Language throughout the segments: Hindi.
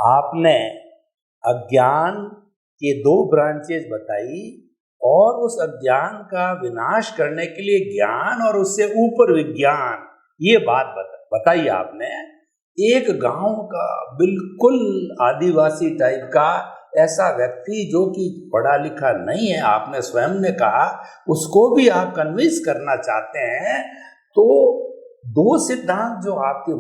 आपने अज्ञान के दो ब्रांचेस बताई और उस अज्ञान का विनाश करने के लिए ज्ञान और उससे ऊपर विज्ञान, ये बात बताई आपने। एक गांव का बिल्कुल आदिवासी टाइप का ऐसा व्यक्ति जो कि पढ़ा लिखा नहीं है, आपने स्वयं ने कहा, उसको भी आप कन्विंस करना चाहते हैं, तो दो सिद्धांत जो आपके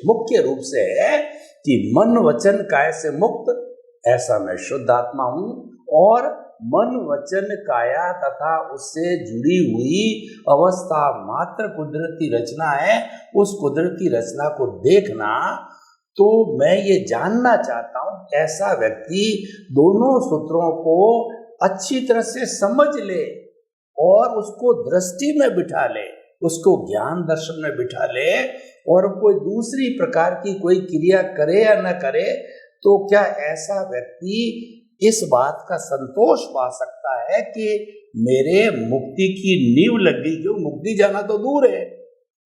मुख्य रूप से है कि मन वचन काया से मुक्त, ऐसा मैं शुद्ध आत्मा हूं, और मन वचन काया तथा उससे जुड़ी हुई अवस्था मात्र कुदरती रचना है, उस कुदरती रचना को देखना। तो मैं ये जानना चाहता हूं ऐसा व्यक्ति दोनों सूत्रों को अच्छी तरह से समझ ले और उसको दृष्टि में बिठा ले, उसको ज्ञान दर्शन में बिठा ले, और कोई दूसरी प्रकार की कोई क्रिया करे या न करे, तो क्या ऐसा व्यक्ति इस बात का संतोष पा सकता है कि मेरे मुक्ति की नींव लग गई? जो मुक्ति जाना तो दूर है,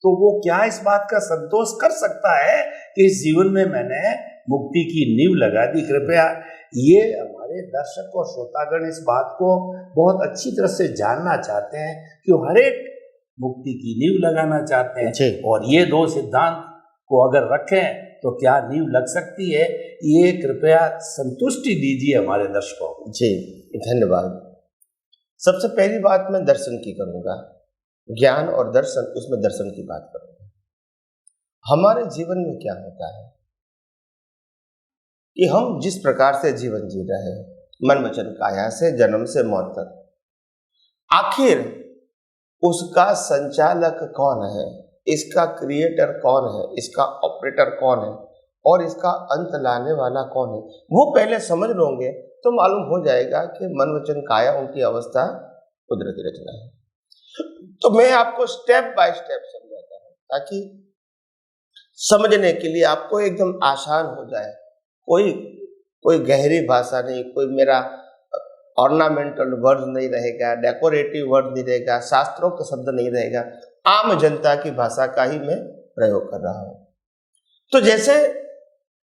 तो वो क्या इस बात का संतोष कर सकता है कि इस जीवन में मैंने मुक्ति की नींव लगा दी? कृपया ये हमारे दर्शक और श्रोतागण इस बात को बहुत अच्छी तरह से जानना चाहते हैं कि हर एक मुक्ति की नींव लगाना चाहते हैं, और ये दो सिद्धांत को अगर रखें तो क्या नींव लग सकती है? ये कृपया संतुष्टि दीजिए हमारे दर्शकों को। जी धन्यवाद। सबसे पहली बात मैं दर्शन की करूंगा, ज्ञान और दर्शन, उसमें दर्शन की बात करूंगा। हमारे जीवन में क्या होता है कि हम जिस प्रकार से जीवन जी रहे हैं, मन वचन काया से जन्म से मौत तक, आखिर उसका संचालक कौन है, इसका क्रिएटर कौन है, इसका ऑपरेटर कौन है, और इसका अंत लाने वाला कौन है, वो पहले समझ लोगे तो मालूम हो जाएगा कि मन वचन काया उनकी अवस्था कुदरती रचना है। तो मैं आपको स्टेप बाय स्टेप समझाता हूं ताकि समझने के लिए आपको एकदम आसान हो जाए। कोई गहरी भाषा नहीं, कोई मेरा ऑर्नामेंटल वर्ड नहीं रहेगा, डेकोरेटिव वर्ड नहीं रहेगा, शास्त्रोक्त शब्द नहीं रहेगा, आम जनता की भाषा का ही मैं प्रयोग कर रहा हूं। तो जैसे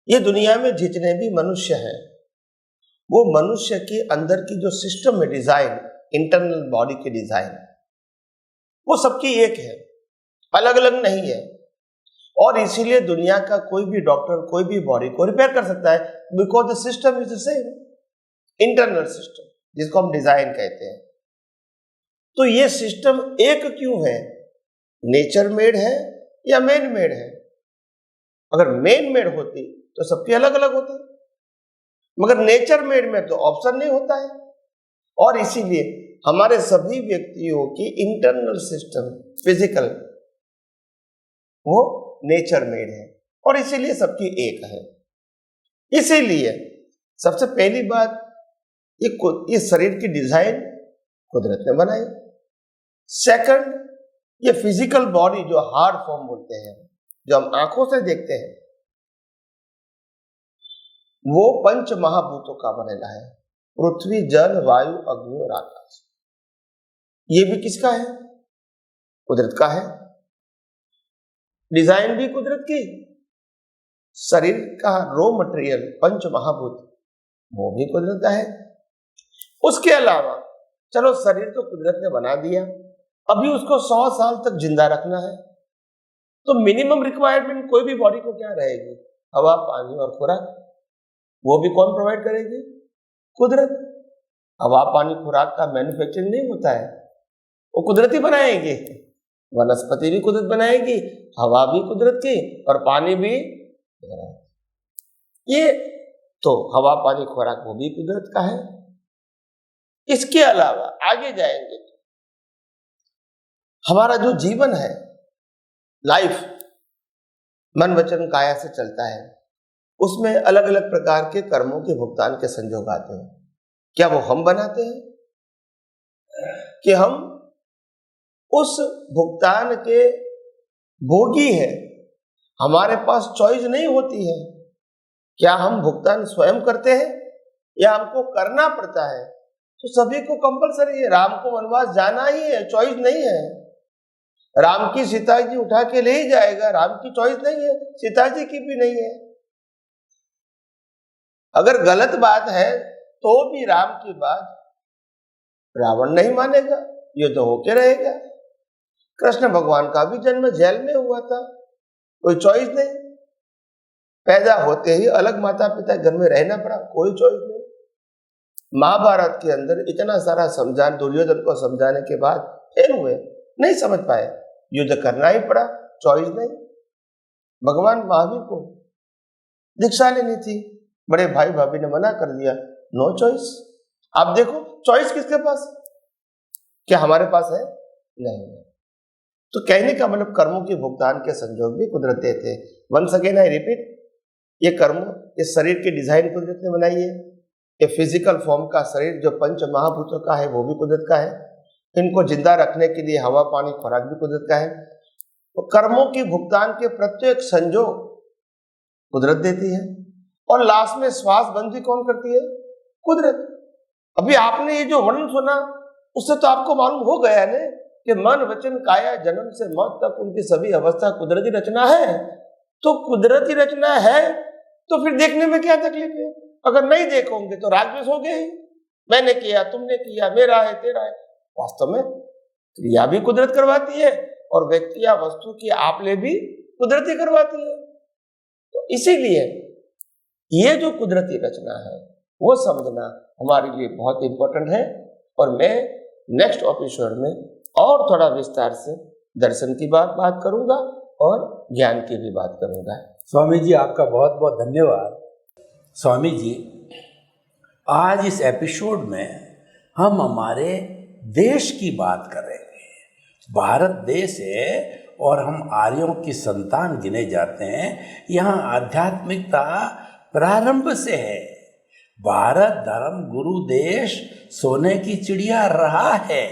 ये दुनिया में जितने भी मनुष्य हैं, वो मनुष्य के अंदर की जो सिस्टम है, डिजाइन, इंटरनल बॉडी की डिजाइन, वो सबकी एक है, अलग अलग नहीं है। और इसीलिए दुनिया का कोई भी डॉक्टर कोई भी बॉडी को रिपेयर कर सकता है, because the system is the same, internal system, जिसको हम डिजाइन कहते हैं। तो ये सिस्टम एक क्यों है? नेचर मेड है या मैन मेड है? अगर मैन मेड होती तो सबके अलग अलग होते, मगर नेचर मेड में तो ऑप्शन नहीं होता है। और इसीलिए हमारे सभी व्यक्तियों की इंटरनल सिस्टम फिजिकल वो नेचर मेड है, और इसीलिए सबकी एक है। इसीलिए सबसे पहली बात, ये शरीर की डिजाइन कुदरत ने बनाई। सेकंड, ये फिजिकल बॉडी जो हार्ड फॉर्म बोलते हैं, जो हम आंखों से देखते हैं, वो पंच महाभूतों का बनेला है, पृथ्वी, जल, वायु, अग्नि और आकाश। ये भी किसका है? कुदरत का है। डिजाइन भी कुदरत की, शरीर का रॉ मटेरियल पंच महाभूत वो भी कुदरत का है। उसके अलावा चलो शरीर तो कुदरत ने बना दिया, अभी उसको 100 साल तक जिंदा रखना है, तो मिनिमम रिक्वायरमेंट कोई भी बॉडी को क्या रहेगी? हवा, पानी और खुराक। वो भी कौन प्रोवाइड करेगी? कुदरत। हवा, पानी, खुराक का मैन्युफैक्चरिंग नहीं होता है, वो कुदरती बनाएंगे। वनस्पति भी कुदरत बनाएगी, हवा भी कुदरत की और पानी भी। ये तो हवा, पानी, खुराक वो भी कुदरत का है। इसके अलावा आगे जाएंगे तो हमारा जो जीवन है, लाइफ, मन वचन काया से चलता है, उसमें अलग अलग प्रकार के कर्मों के भुगतान के संजोग आते हैं। क्या वो हम बनाते हैं कि हम उस भुगतान के भोगी हैं? हमारे पास चॉइस नहीं होती है। क्या हम भुगतान स्वयं करते हैं या हमको करना पड़ता है? तो सभी को कंपलसरी है, राम को वनवास जाना ही है, चॉइस नहीं है। राम की सीता जी उठा के ले ही जाएगा, राम की चॉइस नहीं है, सीता जी की भी नहीं है। अगर गलत बात है तो भी राम की बात रावण नहीं मानेगा, युद्ध होके रहेगा। कृष्ण भगवान का भी जन्म जेल में हुआ था, कोई चॉइस नहीं, पैदा होते ही अलग माता पिता घर में रहना पड़ा, कोई चॉइस नहीं। महाभारत के अंदर इतना सारा समझाने, दुर्योधन को समझाने के बाद फेल हुए, नहीं समझ पाए, युद्ध करना ही पड़ा, चॉइस नहीं। भगवान महावीर को दीक्षा लेनी थी, बड़े भाई भाभी ने मना कर दिया, नो चॉइस। आप देखो चॉइस किसके पास, क्या हमारे पास है? नहीं। तो कहने का मतलब कर्मों के भुगतान के संजोग भी कुदरत देते। वंस अगेन आई रिपीट, ये कर्म, इस शरीर की डिजाइन कुदरत ने बनाई है। ये फिजिकल फॉर्म का शरीर जो पंच महाभूतों का है वो भी कुदरत का है। इनको जिंदा रखने के लिए हवा पानी खुराक भी कुदरत का है। तो कर्मों के भुगतान के प्रत्येक संजोग कुदरत देती है, और लास्ट में श्वास बंद भी कौन करती है? कुदरत। अभी आपने ये जो वर्णन सुना उससे तो आपको मालूम हो गया ना कि मन वचन काया जन्म से मौत तक उनकी सभी अवस्था कुदरती रचना है। तो कुदरती रचना है तो फिर देखने में क्या तकलीफ है? अगर नहीं देखोगे तो राग द्वेष हो गए ही, मैंने किया, तुमने किया, मेरा है, तेरा है। वास्तव में क्रिया भी कुदरत करवाती है और व्यक्ति या वस्तु की आपले भी कुदरती करवाती है। तो इसीलिए ये जो कुदरती रचना है वो समझना हमारे लिए बहुत इंपॉर्टेंट है। और मैं नेक्स्ट एपिसोड में और थोड़ा विस्तार से दर्शन की बात करूंगा और ज्ञान की भी बात करूंगा। स्वामी जी आपका बहुत बहुत धन्यवाद। स्वामी जी, आज इस एपिसोड में हम हमारे देश की बात कर रहे हैं। भारत देश है और हम आर्यों की संतान गिने जाते हैं। यहाँ आध्यात्मिकता प्रारंभ से है। भारत धर्म गुरु देश, सोने की चिड़िया रहा है।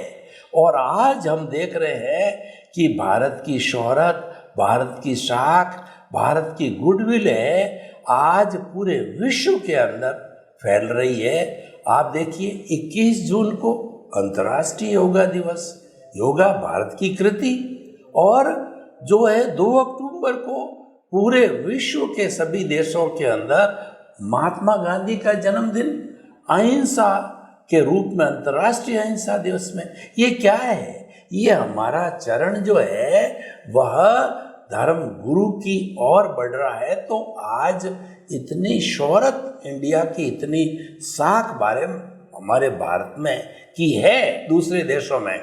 और आज हम देख रहे हैं कि भारत की शोहरत, भारत की साख, भारत की गुडविल है, आज पूरे विश्व के अंदर फैल रही है। आप देखिए 21 जून को अंतर्राष्ट्रीय योगा दिवस, योगा भारत की कृति, और जो है 2 अक्टूबर को पूरे विश्व के सभी देशों के अंदर महात्मा गांधी का जन्मदिन अहिंसा के रूप में अंतर्राष्ट्रीय अहिंसा दिवस में। ये क्या है? ये हमारा चरण जो है वह धर्म गुरु की ओर बढ़ रहा है। तो आज इतनी शोहरत इंडिया की, इतनी साख बारे में हमारे भारत में की है दूसरे देशों में।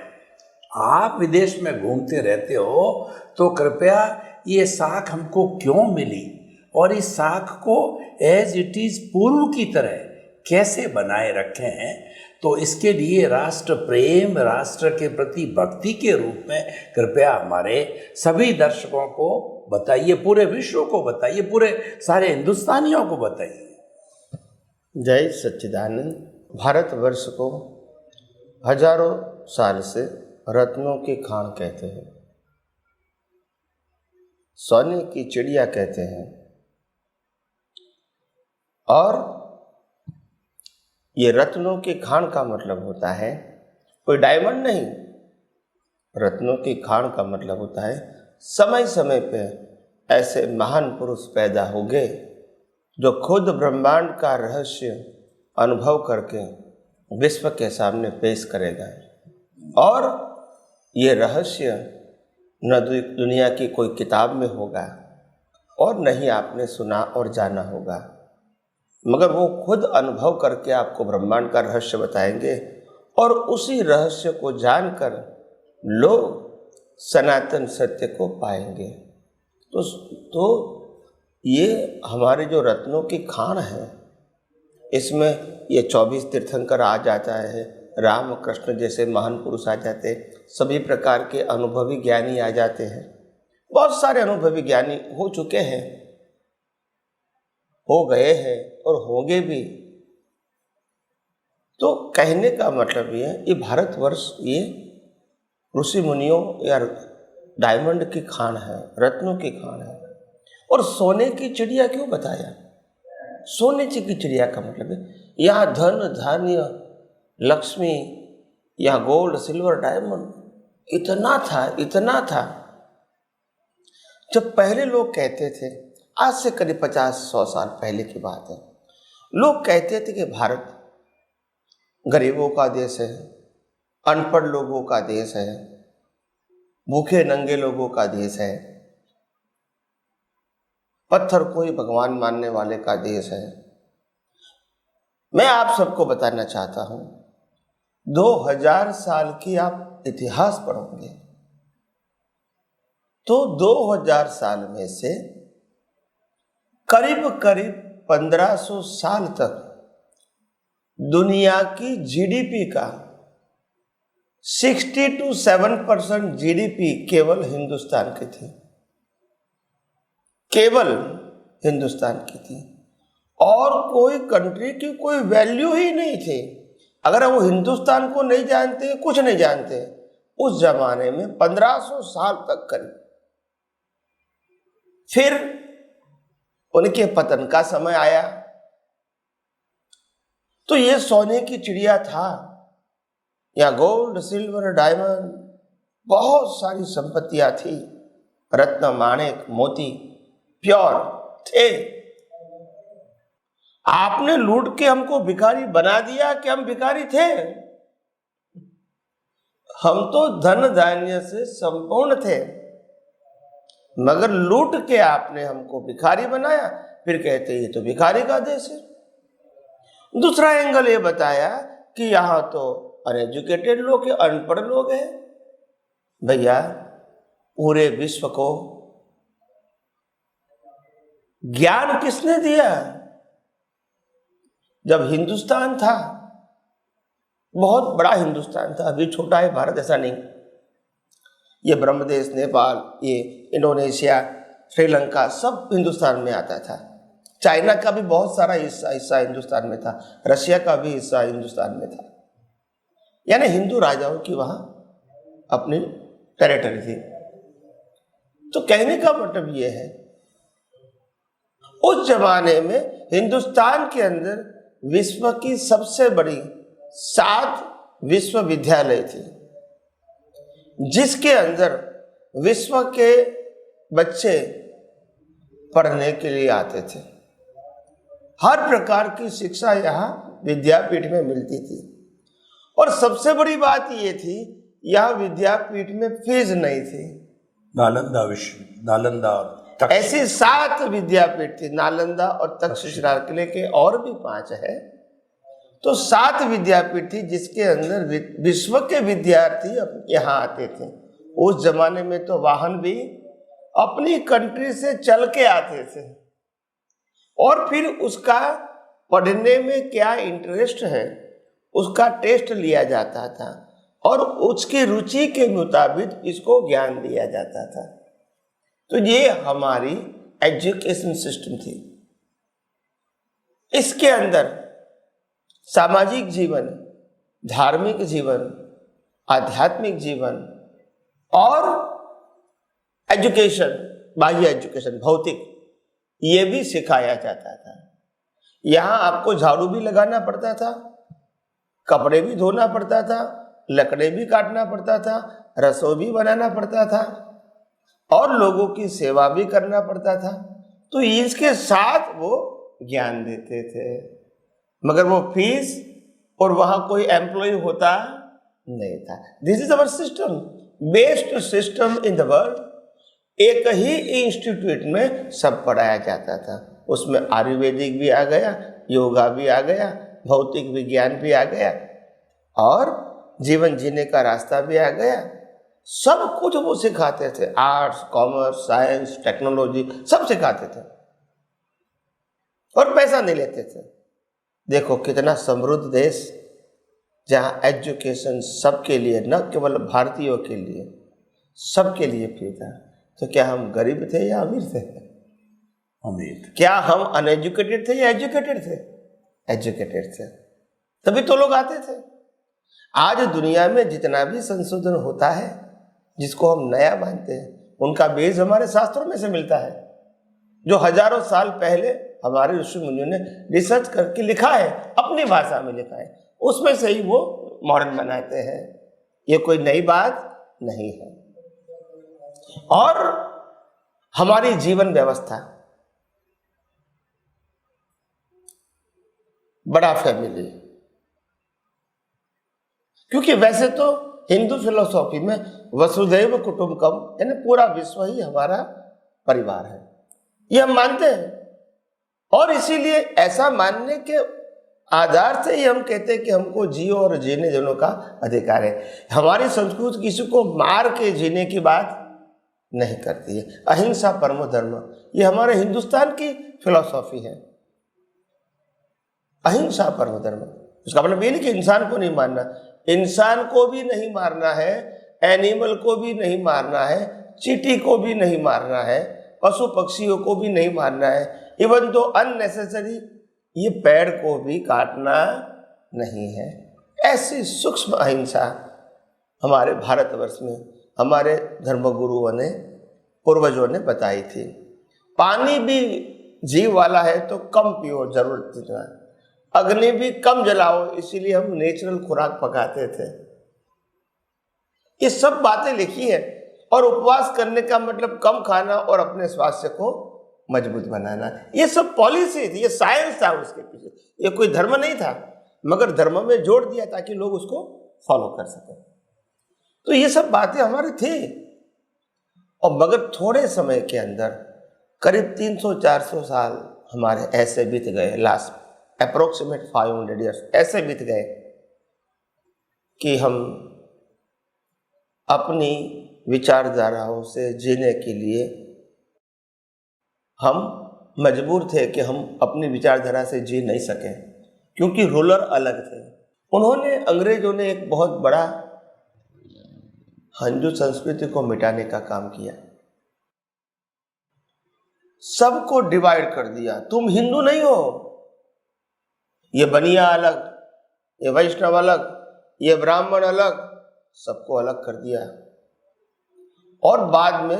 आप विदेश में घूमते रहते हो तो कृपया ये साख हमको क्यों मिली और इस साख को एज इट इज पूर्व की तरह कैसे बनाए रखे हैं, तो इसके लिए राष्ट्र प्रेम, राष्ट्र के प्रति भक्ति के रूप में कृपया हमारे सभी दर्शकों को बताइए, पूरे विश्व को बताइए, पूरे सारे हिंदुस्तानियों को बताइए। जय सच्चिदानंद। भारतवर्ष को हजारों साल से रत्नों की खान कहते हैं, सोने की चिड़िया कहते हैं। और ये रत्नों की खान का मतलब होता है कोई डायमंड नहीं। रत्नों की खान का मतलब होता है समय समय पे ऐसे महान पुरुष पैदा हो गए जो खुद ब्रह्मांड का रहस्य अनुभव करके विश्व के सामने पेश करेगा। और ये रहस्य न दुनिया की कोई किताब में होगा और न ही आपने सुना और जाना होगा, मगर वो खुद अनुभव करके आपको ब्रह्मांड का रहस्य बताएंगे और उसी रहस्य को जानकर लोग सनातन सत्य को पाएंगे। तो ये हमारे जो रत्नों की खान है, इसमें ये 24 तीर्थंकर आ जाता है, राम कृष्ण जैसे महान पुरुष आ जाते, सभी प्रकार के अनुभवी ज्ञानी आ जाते हैं। बहुत सारे अनुभवी ज्ञानी हो चुके हैं, हो गए हैं और होंगे भी। तो कहने का मतलब ये भारतवर्ष ये ऋषि मुनियों या डायमंड की खान है, रत्नों की खान है। और सोने की चिड़िया क्यों बताया? सोने की चिड़िया का मतलब है यहाँ धन धान्य लक्ष्मी या गोल्ड सिल्वर डायमंड इतना था। जब पहले लोग कहते थे, आज से करीब 50-100 साल पहले की बात है, लोग कहते थे कि भारत गरीबों का देश है, अनपढ़ लोगों का देश है, भूखे नंगे लोगों का देश है, पत्थर को ही भगवान मानने वाले का देश है। मैं आप सबको बताना चाहता हूं, 2000 साल की आप इतिहास पढ़ोगे तो 2000 साल में से करीब करीब 1500 साल तक दुनिया की जीडीपी का 60 to 7% जीडीपी केवल हिंदुस्तान की थी, केवल हिंदुस्तान की थी, और कोई कंट्री की कोई वैल्यू ही नहीं थी। अगर वो हिंदुस्तान को नहीं जानते, कुछ नहीं जानते, उस जमाने में 1500 साल तक करीब। फिर उनके पतन का समय आया तो ये सोने की चिड़िया था, या गोल्ड सिल्वर डायमंड बहुत सारी संपत्तियां थी, रत्न माणिक मोती प्योर थे। आपने लूट के हमको भिखारी बना दिया कि हम भिखारी थे? हम तो धन धान्य से संपूर्ण थे, मगर लूट के आपने हमको भिखारी बनाया, फिर कहते ये तो भिखारी का देश है। दूसरा एंगल ये बताया कि यहां तो अनएजुकेटेड लोग हैं, अनपढ़ लोग हैं। भैया, पूरे विश्व को ज्ञान किसने दिया? जब हिंदुस्तान था, बहुत बड़ा हिंदुस्तान था, अभी छोटा है भारत, ऐसा नहीं। ये ब्रह्मदेश, नेपाल, ये इंडोनेशिया, श्रीलंका सब हिंदुस्तान में आता था। चाइना का भी बहुत सारा हिस्सा हिंदुस्तान में था, रशिया का भी हिस्सा हिंदुस्तान में था। यानी हिंदू राजाओं की वहां अपनी टेरिटरी थी। तो कहने का मतलब यह है, उस जमाने में हिंदुस्तान के अंदर विश्व की सबसे बड़ी 7 विश्वविद्यालय थी, जिसके अंदर विश्व के बच्चे पढ़ने के लिए आते थे। हर प्रकार की शिक्षा यहाँ विद्यापीठ में मिलती थी, और सबसे बड़ी बात ये थी, यहाँ विद्यापीठ में फीस नहीं थी। नालंदा विश्व, नालंदा और तक्षशिला, ऐसी 7 विद्यापीठ थी, नालंदा और तक्षशिला के लेके और भी 5 है, तो 7 विद्यापीठ थी, जिसके अंदर विश्व के विद्यार्थी यहाँ आते थे। उस जमाने में तो वाहन भी अपनी कंट्री से चल के आते थे, और फिर उसका पढ़ने में क्या इंटरेस्ट है उसका टेस्ट लिया जाता था, और उसकी रुचि के मुताबिक इसको ज्ञान दिया जाता था। तो ये हमारी एजुकेशन सिस्टम थी। इसके अंदर सामाजिक जीवन, धार्मिक जीवन, आध्यात्मिक जीवन और एजुकेशन, बाह्य एजुकेशन, भौतिक, ये भी सिखाया जाता था। यहाँ आपको झाड़ू भी लगाना पड़ता था, कपड़े भी धोना पड़ता था, लकड़े भी काटना पड़ता था, रसोई भी बनाना पड़ता था, और लोगों की सेवा भी करना पड़ता था। तो इसके साथ वो ज्ञान देते थे, मगर वो फीस और वहां कोई एम्प्लॉय होता नहीं था। This is our system, best system in the world. एक ही इंस्टीट्यूट में सब पढ़ाया जाता था। उसमें आयुर्वेदिक भी आ गया, योगा भी आ गया, भौतिक विज्ञान भी आ गया, और जीवन जीने का रास्ता भी आ गया। सब कुछ वो सिखाते थे, आर्ट्स, कॉमर्स, साइंस, टेक्नोलॉजी, सब सिखाते थे, और पैसा नहीं लेते थे। देखो कितना समृद्ध देश, जहां एजुकेशन सबके लिए, न केवल भारतीयों के लिए, सबके लिए फ्री था। तो क्या हम गरीब थे या अमीर थे? अमीर। क्या हम अनएजुकेटेड थे या एजुकेटेड थे? एजुकेटेड थे, तभी तो लोग आते थे। आज दुनिया में जितना भी संशोधन होता है, जिसको हम नया मानते हैं, उनका बेस हमारे शास्त्रों में से मिलता है, जो हजारों साल पहले हमारे ऋषि मुनियों ने रिसर्च करके लिखा है, अपनी भाषा में लिखा है, उसमें से ही वो मॉडर्न बनाते हैं। ये कोई नई बात नहीं है। और हमारी जीवन व्यवस्था, बड़ा फैमिली। क्योंकि वैसे तो हिंदू फिलोसॉफी में वसुधैव कुटुंबकम यानी पूरा विश्व ही हमारा परिवार है, ये हम मानते हैं। और इसीलिए ऐसा मानने के आधार से ही हम कहते हैं कि हमको जियो और जीने दोनों का अधिकार है। हमारी संस्कृति किसी को मार के जीने की बात नहीं करती है। अहिंसा परमो धर्म, ये हमारे हिंदुस्तान की फिलॉसफी है। अहिंसा परमो धर्म, उसका मतलब ये नहीं कि इंसान को नहीं मारना, इंसान को भी नहीं मारना है, एनिमल को भी नहीं मारना है, चींटी को भी नहीं मारना है, पशु पक्षियों को भी नहीं मारना है, इवन तो अननेसेसरी ये पेड़ को भी काटना नहीं है। ऐसी सूक्ष्म अहिंसा हमारे भारतवर्ष में हमारे धर्मगुरुओं ने, पूर्वजों ने बताई थी। पानी भी जीव वाला है तो कम पियो जरूरत जितना, अग्नि भी कम जलाओ, इसीलिए हम नेचुरल खुराक पकाते थे। ये सब बातें लिखी है। और उपवास करने का मतलब कम खाना और अपने स्वास्थ्य को मजबूत बनाना, ये सब पॉलिसी थी, ये साइंस था उसके पीछे, ये कोई धर्म नहीं था, मगर धर्म में जोड़ दिया ताकि लोग उसको फॉलो कर सकें। तो ये सब बातें हमारी थी। और मगर थोड़े समय के अंदर करीब 300-400 साल हमारे ऐसे बीत गए, लास्ट अप्रोक्सीमेट 500 ईयर्स ऐसे बीत गए कि हम अपनी विचारधाराओं से जीने के लिए हम मजबूर थे कि हम अपनी विचारधारा से जी नहीं सके, क्योंकि रूलर अलग थे। उन्होंने, अंग्रेजों ने एक बहुत बड़ा हिंदू संस्कृति को मिटाने का काम किया, सबको डिवाइड कर दिया। तुम हिंदू नहीं हो, ये बनिया अलग, ये वैष्णव अलग, ये ब्राह्मण अलग, सबको अलग कर दिया। और बाद में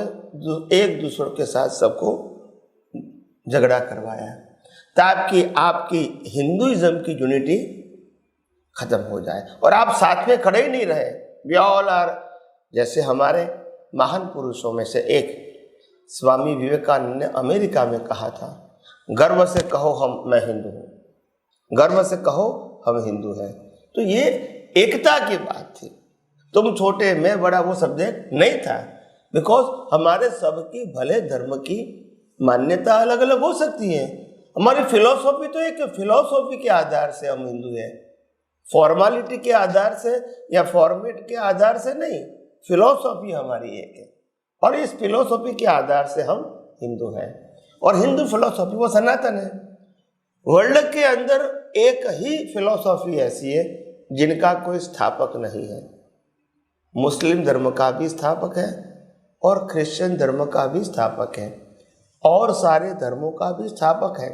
एक दूसरे के साथ सबको झगड़ा करवाया ताकि आपकी हिंदुइज्म की यूनिटी खत्म हो जाए और आप साथ में खड़े ही नहीं रहे। वी ऑल आर, जैसे हमारे महान पुरुषों में से एक स्वामी विवेकानंद ने अमेरिका में कहा था, गर्व से कहो मैं हिंदू हूँ, गर्व से कहो हम हिंदू हैं। तो ये एकता की बात थी। तुम छोटे मैं बड़ा वो सब्जेक्ट नहीं था, बिकॉज हमारे सबकी भले धर्म की मान्यता अलग अलग हो सकती है। हमारी फिलॉसफी तो एक फिलॉसफी के आधार से हम हिंदू हैं, फॉर्मालिटी के आधार से या फॉर्मेट के आधार से नहीं। फिलॉसफी हमारी एक है और इस फिलॉसफी के आधार से हम हिंदू हैं। और हिंदू फिलॉसफी वो सनातन है। वर्ल्ड के अंदर एक ही फिलॉसफी ऐसी है जिनका कोई स्थापक नहीं है। मुस्लिम धर्म का भी स्थापक है और क्रिश्चियन धर्म का भी स्थापक है और सारे धर्मों का भी स्थापक है।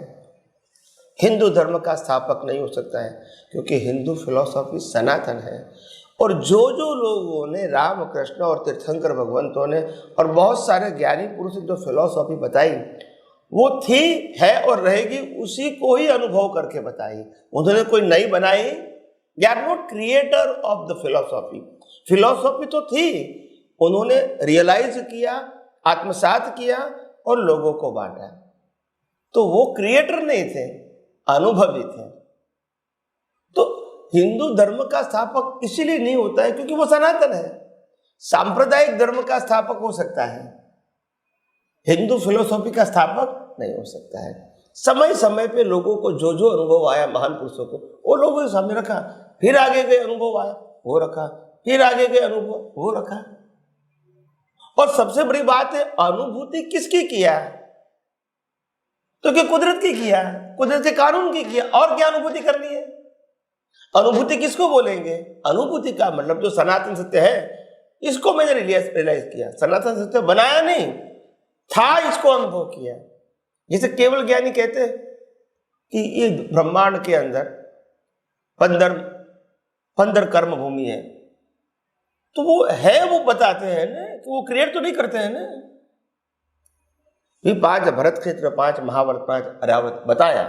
हिंदू धर्म का स्थापक नहीं हो सकता है क्योंकि हिंदू फिलॉसफी सनातन है। और जो जो लोगों ने, राम कृष्ण और तीर्थंकर भगवंतों ने और बहुत सारे ज्ञानी पुरुषों ने जो फिलॉसफी बताई, वो थी, है और रहेगी, उसी को ही अनुभव करके बताई। उन्होंने कोई नई बनाई। They are not creator of the philosophy. Philosophy तो थी, उन्होंने रियलाइज किया, आत्मसात किया और लोगों को बांटा। तो वो क्रिएटर नहीं थे, अनुभवी थे। तो हिंदू धर्म का स्थापक इसीलिए नहीं होता है क्योंकि वो सनातन है। सांप्रदायिक धर्म का स्थापक हो सकता है, हिंदू फिलोसॉफी का स्थापक नहीं हो सकता है। समय समय पे लोगों को जो जो अनुभव आया, महान पुरुषों को, वो लोगों के सामने रखा, फिर आगे गए अनुभव आया वो रखा, फिर आगे गए अनुभव वो रखा। और सबसे बड़ी बात है, अनुभूति किसकी किया? तो क्या कुदरत की किया, कुदरत के कानून की किया। और क्या अनुभूति करनी है? अनुभूति किसको बोलेंगे? अनुभूति का मतलब जो सनातन सत्य है, इसको मैंने रियलाइज किया। सनातन सत्य बनाया नहीं था, इसको अनुभव किया। जैसे केवल ज्ञानी कहते हैं कि ये ब्रह्मांड के अंदर 15 कर्म भूमि है, तो वो है, वो बताते हैं ना, कि वो क्रिएट तो नहीं करते हैं ना। ये 5 भरत क्षेत्र, 5 महाभारत, 5 अरावत बताया,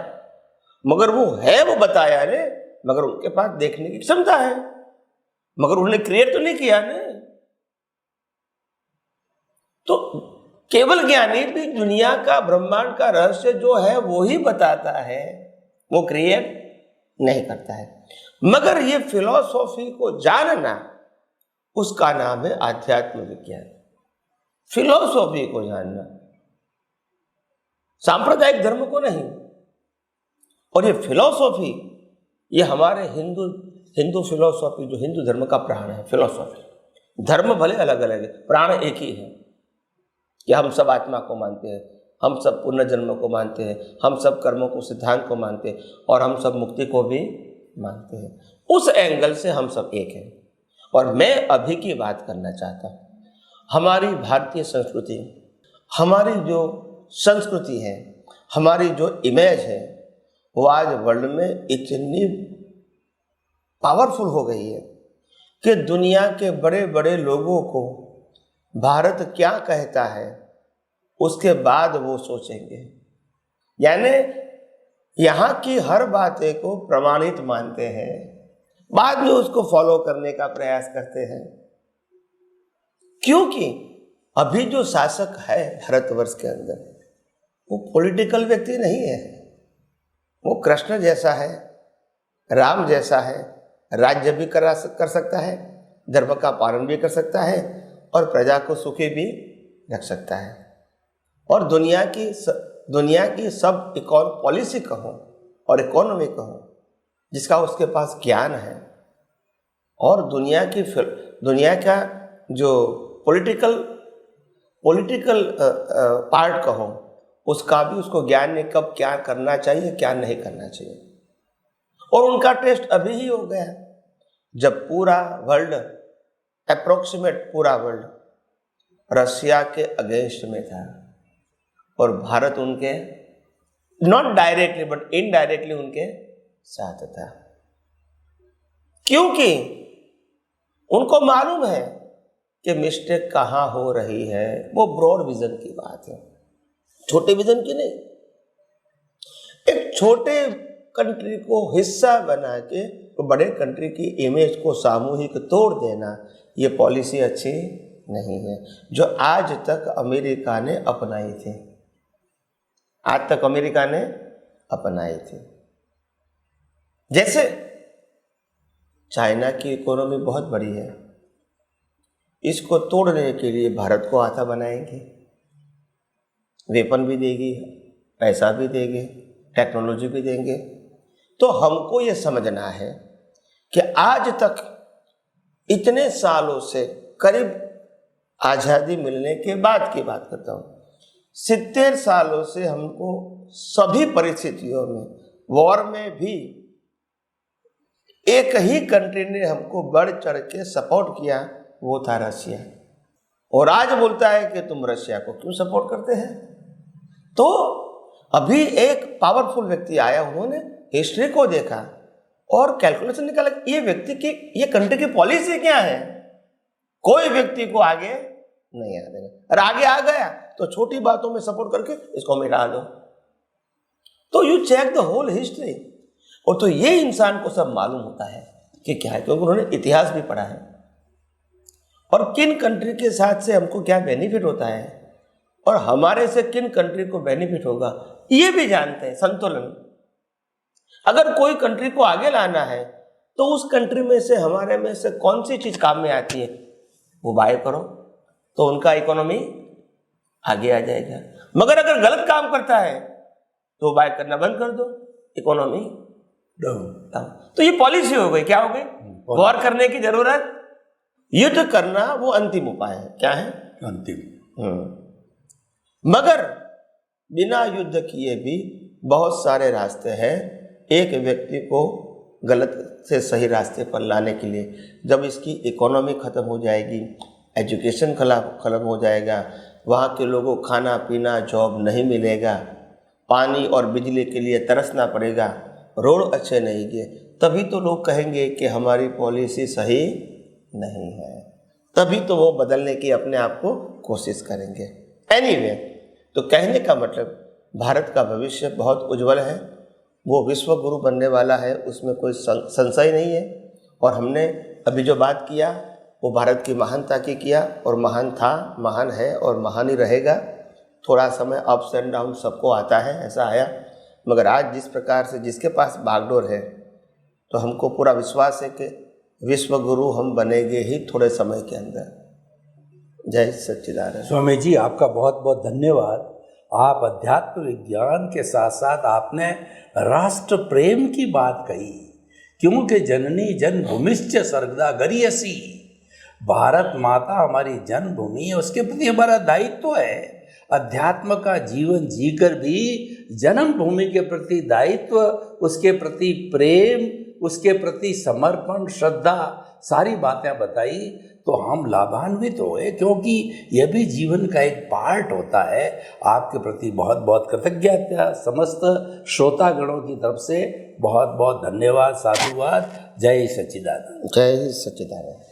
मगर वो है, वो बताया है, मगर उनके पास देखने की क्षमता है, मगर उन्होंने क्रिएट तो नहीं किया ना। तो केवल ज्ञानी भी दुनिया का, ब्रह्मांड का रहस्य जो है वो ही बताता है, वो क्रिएट नहीं करता है। मगर ये फिलॉसफी को जानना, उसका नाम है आध्यात्म विज्ञान। फिलॉसफी को जानना, सांप्रदायिक धर्म को नहीं। और ये फिलॉसफी, ये हमारे हिंदू फिलॉसफी, जो हिंदू धर्म का प्राण है फिलॉसफी। धर्म भले अलग अलग है, प्राण एक ही है कि हम सब आत्मा को मानते हैं, हम सब पुनर्जन्म को मानते हैं, हम सब कर्मों को सिद्धांत को मानते हैं, और हम सब मुक्ति को भी मानते हैं। उस एंगल से हम सब एक हैं। और मैं अभी की बात करना चाहता हूँ। हमारी भारतीय संस्कृति, हमारी जो संस्कृति है, हमारी जो इमेज है, वो आज वर्ल्ड में इतनी पावरफुल हो गई है कि दुनिया के बड़े बड़े लोगों को भारत क्या कहता है उसके बाद वो सोचेंगे। यानी यहाँ की हर बातें को प्रमाणित मानते हैं, बाद में उसको फॉलो करने का प्रयास करते हैं। क्योंकि अभी जो शासक है भारतवर्ष के अंदर, वो पॉलिटिकल व्यक्ति नहीं है। वो कृष्ण जैसा है, राम जैसा है, राज्य भी कर सकता है, धर्म का पालन भी कर सकता है, और प्रजा को सुखी भी रख सकता है। और दुनिया की सब पॉलिसी कहो और इकोनॉमी कहो, जिसका उसके पास ज्ञान है, और दुनिया का जो पॉलिटिकल पार्ट कहो, उसका भी उसको ज्ञान है कब क्या करना चाहिए, क्या नहीं करना चाहिए। और उनका टेस्ट अभी ही हो गया जब पूरा वर्ल्ड, अप्रोक्सीमेट पूरा वर्ल्ड रशिया के अगेंस्ट में था, और भारत उनके नॉट डायरेक्टली बट इनडायरेक्टली उनके साथ था। क्योंकि उनको मालूम है कि मिस्टेक कहाँ हो रही है। वो ब्रॉड विजन की बात है, छोटे विजन की नहीं। एक छोटे कंट्री को हिस्सा बना के तो बड़े कंट्री की इमेज को सामूहिक तोड़ देना, ये पॉलिसी अच्छी नहीं है, जो आज तक अमेरिका ने अपनाई थी। आज तक अमेरिका ने अपनाई थी। जैसे चाइना की इकोनॉमी बहुत बड़ी है, इसको तोड़ने के लिए भारत को आधा बनाएंगे, वेपन भी देगी, पैसा भी देंगे, टेक्नोलॉजी भी देंगे। तो हमको ये समझना है कि आज तक इतने सालों से, करीब आज़ादी मिलने के बाद की बात करता हूँ, 70 सालों से हमको सभी परिस्थितियों में, वॉर में भी एक ही कंट्री ने हमको बढ़ चढ़ के सपोर्ट किया, वो था रशिया। और आज बोलता है कि तुम रशिया को क्यों सपोर्ट करते हैं। तो अभी एक पावरफुल व्यक्ति आया, उन्होंने हिस्ट्री को देखा और कैलकुलेशन निकाला, ये व्यक्ति की, ये कंट्री की पॉलिसी क्या है। कोई व्यक्ति को आगे नहीं आ देगा, और आगे आ गया तो छोटी बातों में सपोर्ट करके इसको मिटा दो। तो you check the whole history. और तो ये इंसान को सब मालूम होता है कि क्या है, क्योंकि उन्होंने इतिहास भी पढ़ा है, और किन कंट्री के साथ से हमको क्या बेनिफिट होता है, और हमारे से किन कंट्री को बेनिफिट होगा, ये भी जानते हैं। संतुलन, अगर कोई कंट्री को आगे लाना है तो उस कंट्री में से, हमारे में से कौन सी चीज काम में आती है, वो बाय करो, तो उनका इकोनॉमी आगे आ जाएगा। मगर अगर गलत काम करता है तो बाय करना बंद कर दो, इकोनॉमी डाउन। तो ये पॉलिसी हो गई। क्या हो गई? वॉर करने की जरूरत, युद्ध करना वो अंतिम उपाय है। क्या है? अंतिम। मगर बिना युद्ध किए भी बहुत सारे रास्ते हैं एक व्यक्ति को गलत से सही रास्ते पर लाने के लिए। जब इसकी इकोनॉमी खत्म हो जाएगी, एजुकेशन खत्म हो जाएगा, वहाँ के लोगों को खाना पीना, जॉब नहीं मिलेगा, पानी और बिजली के लिए तरसना पड़ेगा, रोड अच्छे नहीं गए, तभी तो लोग कहेंगे कि हमारी पॉलिसी सही नहीं है। तभी तो वो बदलने की अपने आप को कोशिश करेंगे। एनीवे, तो कहने का मतलब भारत का भविष्य बहुत उज्जवल है, वो विश्व गुरु बनने वाला है, उसमें कोई संशय नहीं है। और हमने अभी जो बात किया वो भारत की महानता की किया, और महान था, महान है और महान ही रहेगा। थोड़ा समय अप्स एंड डाउन सबको आता है, ऐसा आया, मगर आज जिस प्रकार से जिसके पास बागडोर है, तो हमको पूरा विश्वास है कि विश्व गुरु हम बनेंगे ही थोड़े समय के अंदर। जय सच्चिदानंद। स्वामी जी आपका बहुत बहुत धन्यवाद। आप अध्यात्म विज्ञान के साथ साथ आपने राष्ट्र प्रेम की बात कही, क्योंकि जननी जन्मभूमिश्च स्वर्गदा गरियसी, भारत माता हमारी जन्मभूमि है, उसके प्रति हमारा दायित्व है। अध्यात्म का जीवन जीकर भी जन्मभूमि के प्रति दायित्व, उसके प्रति प्रेम, उसके प्रति समर्पण, श्रद्धा, सारी बातें बताई तो हम लाभान्वित हुए, क्योंकि यह भी जीवन का एक पार्ट होता है। आपके प्रति बहुत बहुत कृतज्ञता समस्त श्रोतागणों की तरफ से बहुत बहुत धन्यवाद, साधुवाद। जय सच्चिदानंद। जय सच्चिदानंद।